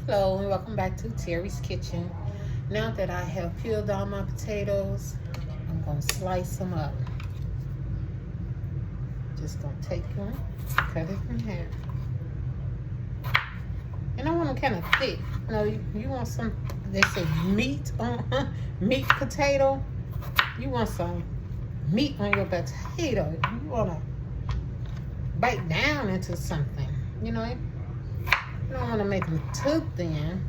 Hello and welcome back to Terry's Kitchen. Now that I have peeled all my potatoes, I'm going to slice them up. Just going to take one, cut it in half. And I want them kind of thick. You want some, they say meat on meat potato. You want some meat on your potato. You want to bite down into something. You don't want to make them too thin,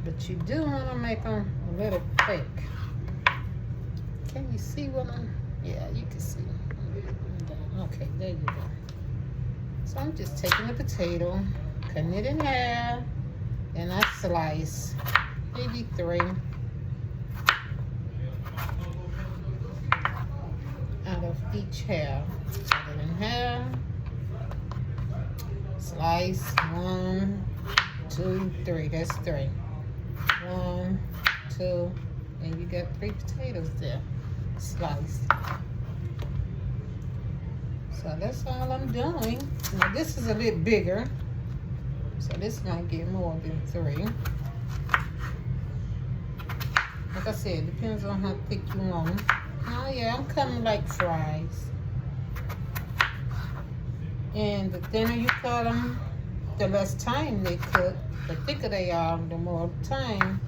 but you do want to make them a little thick. Can you see what I'm? Yeah, you can see. Okay, there you go. So I'm just taking the potato, cutting it in half, and I slice maybe 3 out of each half. Cut it in half. Slice 1, 2, 3. That's 3. 1, 2, and you got 3 potatoes there sliced. So that's all I'm doing. Now this is a bit bigger, so this might get more than 3. Like I said, depends on how thick you want them. Oh yeah, I'm cutting like fries. And the thinner you cut them, the less time they cook. The thicker they are, the more time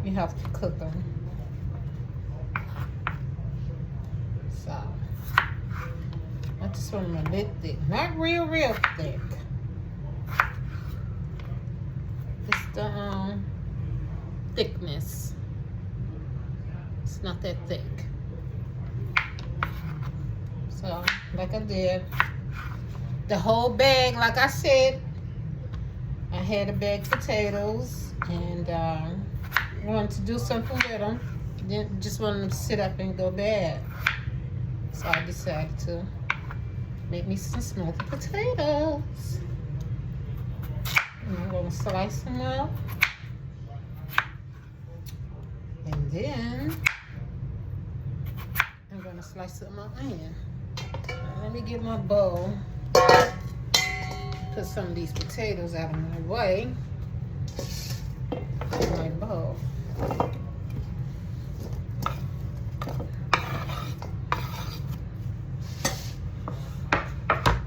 you have to cook them. So, I just want them a bit thick. Not real thick. It's the thickness. It's not that thick. So, like I did, the whole bag, like I said, I had a bag of potatoes and I wanted to do something with them. Didn't just want them to sit up and go bad. So I decided to make me some smothered potatoes. And I'm going to slice them up. And then I'm going to slice up my onion. Let me get my bowl. Put some of these potatoes out of my way. In my bowl.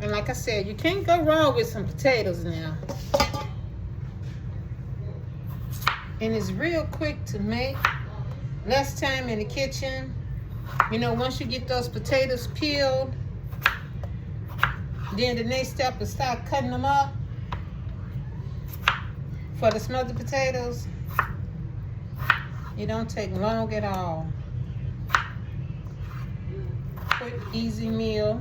And like I said, you can't go wrong with some potatoes now. And it's real quick to make. Less time in the kitchen. Once you get those potatoes peeled, then the next step is start cutting them up for the smothered potatoes. It don't take long at all. Quick, easy meal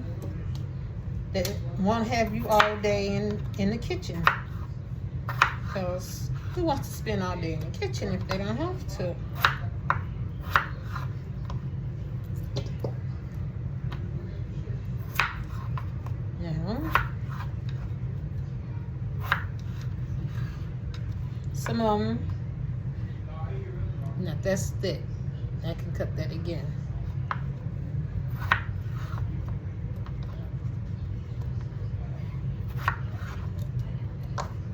that won't have you all day in the kitchen. Because who wants to spend all day in the kitchen if they don't have to? Some of them, now that's thick. I can cut that again.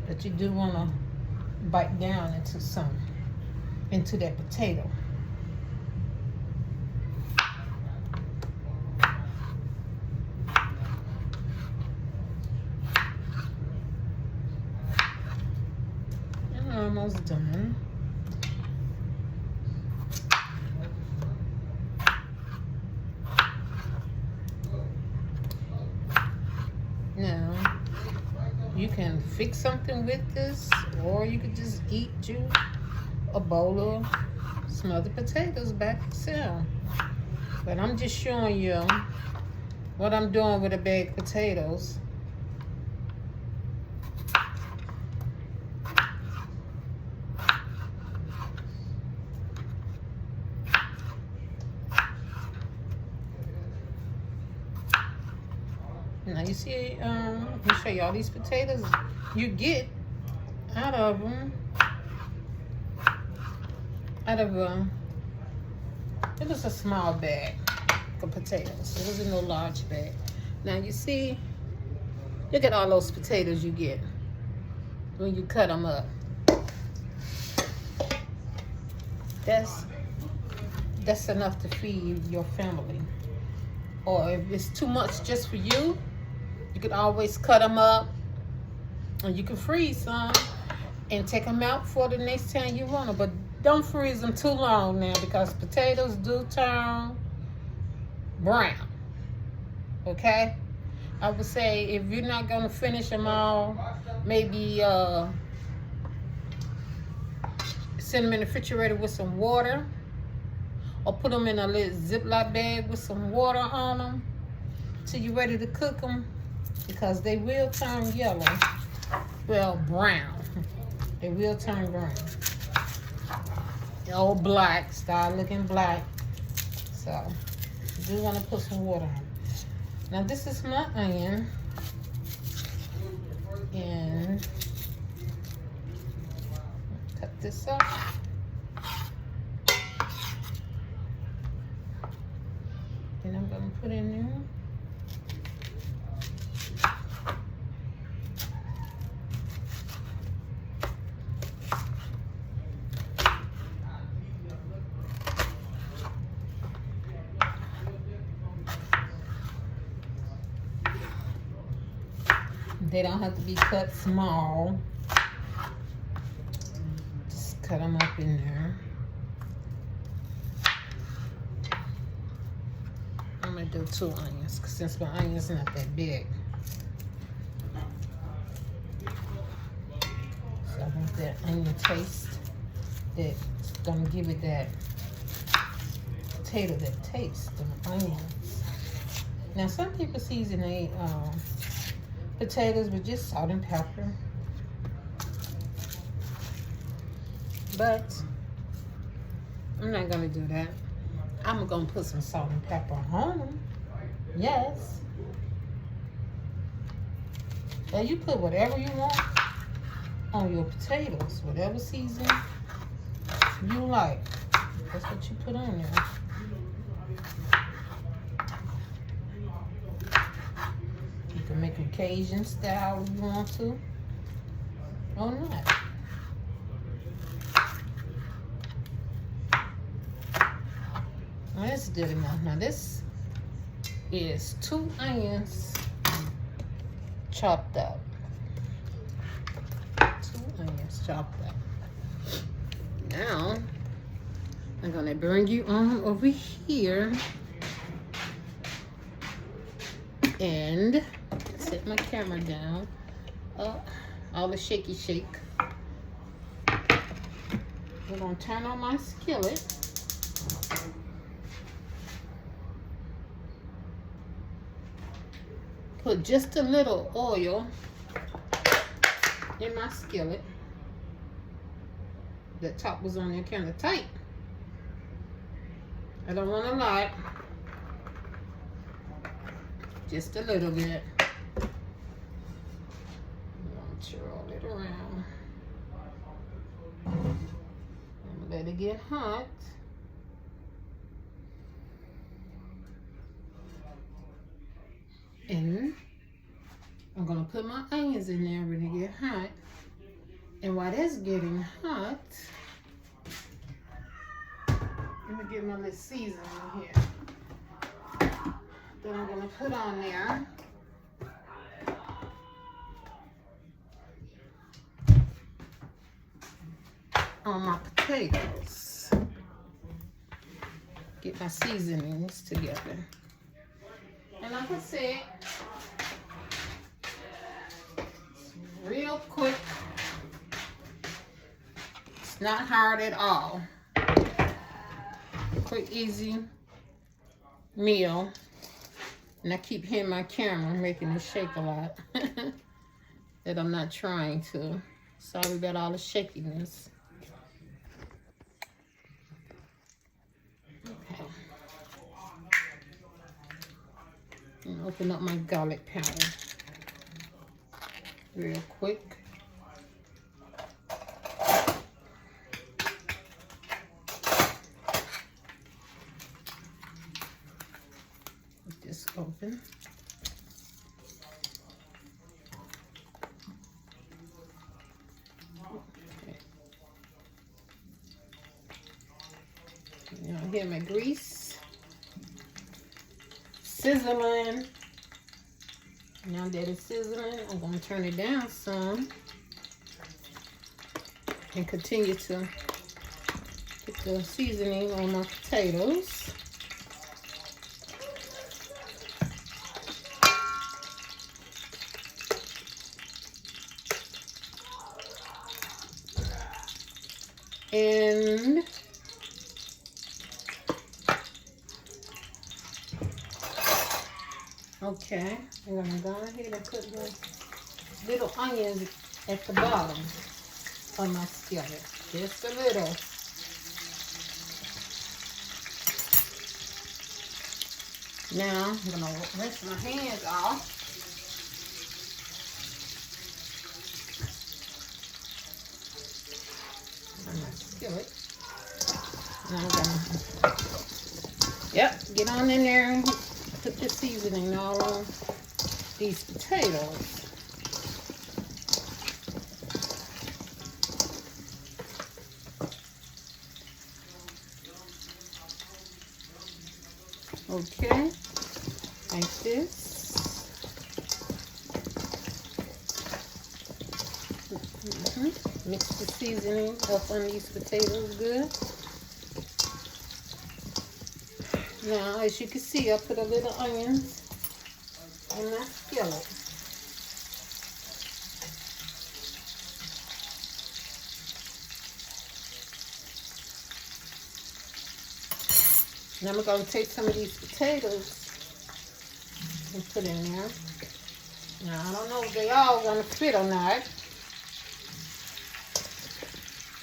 But you do want to bite down into that potato. Almost done. Now you can fix something with this, or you could just eat a bowl of smothered potatoes by itself. But I'm just showing you what I'm doing with a bag of potatoes. Now you see, let me show you all these potatoes you get out of them. It was a small bag of potatoes. It wasn't no large bag. Now you see, look at all those potatoes you get when you cut them up. That's enough to feed your family. Or if it's too much just for you, you can always cut them up, and you can freeze some and take them out for the next time you want them. But don't freeze them too long now, because potatoes do turn brown. Okay? I would say if you're not gonna finish them all, maybe send them in the refrigerator with some water, or put them in a little Ziploc bag with some water on them till you're ready to cook them, because they will turn yellow. Well, brown. They will turn brown. Or black, start looking black. So, you do want to put some water on it. Now, this is my onion. And cut this up. And I'm going to put in there. They don't have to be cut small. Just cut them up in there. I'm gonna do 2 onions, because since my onion's not that big. So I want that onion taste that's gonna give it that potato, that taste, the onions. Now some people season their potatoes with just salt and pepper. But I'm not gonna do that. I'm gonna put some salt and pepper on them. Yes. So you put whatever you want on your potatoes, whatever season you like. That's what you put on there. You can make them Cajun style if you want to, or not. Well, that's good enough. Now this is 2 onions chopped up. 2 onions chopped up. Now I'm gonna bring you on over here and set my camera down. All the shaky shake. We're gonna turn on my skillet. Put just a little oil in my skillet. The top was on there kind of tight. I don't want a lot. Just a little bit. Roll it around. And let it get hot. And I'm gonna put my onions in there when they get hot. And while that's getting hot, let me get my little seasoning here. Then I'm gonna put on there on my potatoes. Get my seasonings together. And like I said, it's real quick. It's not hard at all. Quick, easy meal. And I keep hitting my camera, making it shake a lot. That I'm not trying to. Sorry about all the shakiness. Okay. And open up my garlic powder real quick. Get this open. Okay. hear my grease sizzling. Now that it's sizzling, I'm going to turn it down some and continue to put the seasoning on my potatoes. And okay, I'm gonna go ahead and put the little onions at the bottom of my skillet. Just a little. Now I'm gonna rinse my hands off. My skillet. And I'm gonna, get on in there and put the seasoning all on these potatoes. Okay, like this. Mix the seasoning up on these potatoes good. Now, as you can see, I put a little onions in my skillet. Now I'm going to take some of these potatoes and put in there. Now, I don't know if they all going to fit or not,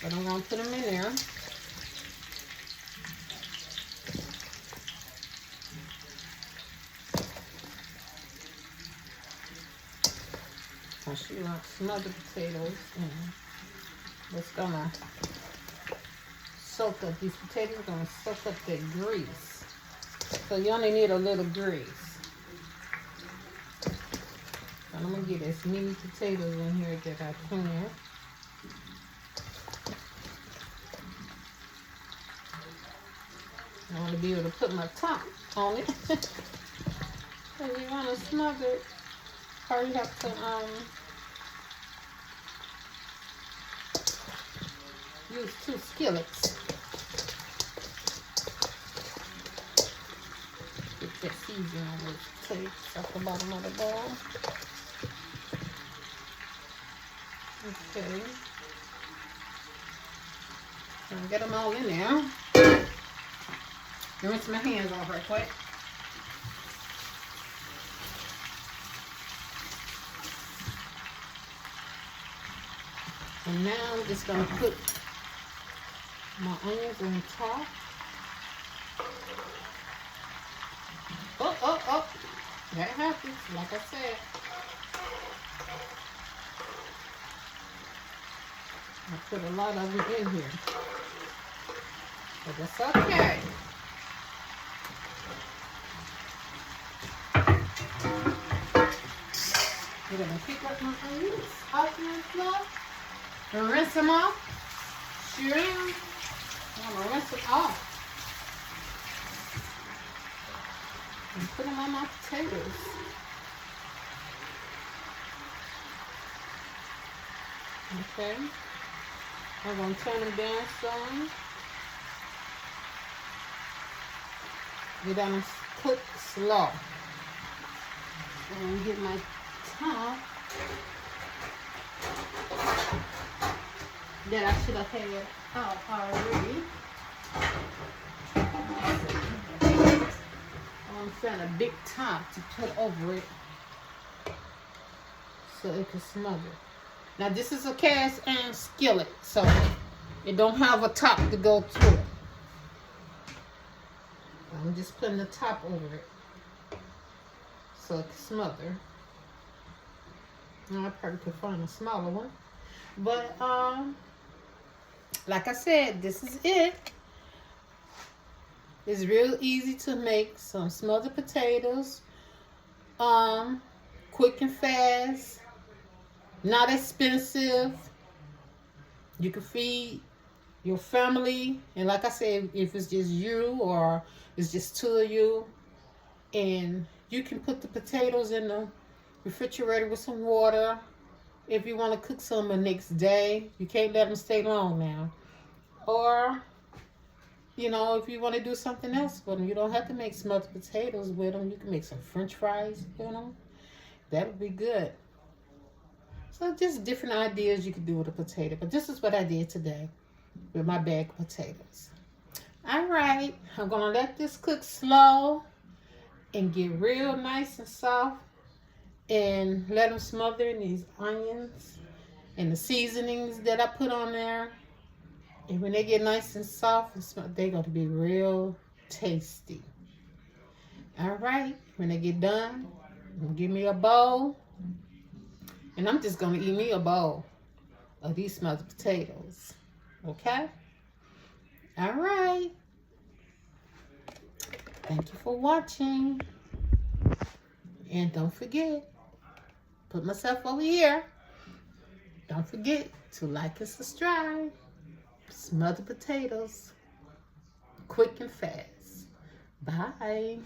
but I'm going to put them in there. She wants smothered potatoes, and it's gonna soak up. These potatoes are gonna soak up that grease. So you only need a little grease. And I'm gonna get as many potatoes in here that I can. I want to be able to put my top on it. So you want to smother it, or you have to use 2 skillets. Get that seasoning on those potatoes at the bottom of the bowl. Okay. So get them all in there. Rinse my hands off right quick. And now I'm just going to put my onions on top. Oh. That happens, like I said. I put a lot of them in here. But that's okay. We're going to pick up my onions off the floor and rinse them off. Sure am. I'm going to rinse them off. And put them on my potatoes. Okay. I'm going to turn them down some. We're going to cook slow. I'm going to get my top that I should have had out already. I'm trying a big top to put over it so it can smother. Now this is a cast iron skillet, so it don't have a top to go to it. I'm just putting the top over it so it can smother. I probably could find a smaller one, but like I said, this is it. It's real easy to make some smothered potatoes, quick and fast, not expensive. You can feed your family. And like I said, if it's just you or it's just two of you, and you can put the potatoes in the refrigerator with some water. If you want to cook some the next day, you can't let them stay long now. Or, you know, if you want to do something else with them, you don't have to make smothered potatoes with them. You can make some French fries with them. That would be good. So just different ideas you could do with a potato. But this is what I did today with my bag of potatoes. All right, I'm going to let this cook slow and get real nice and soft. And let them smother in these onions and the seasonings that I put on there. And when they get nice and soft, they're going to be real tasty. All right, when they get done, give me a bowl. And I'm just going to eat me a bowl of these smothered potatoes. Okay? All right. Thank you for watching. And don't forget, put myself over here. Don't forget to like and subscribe. Smothered potatoes. Quick and fast. Bye.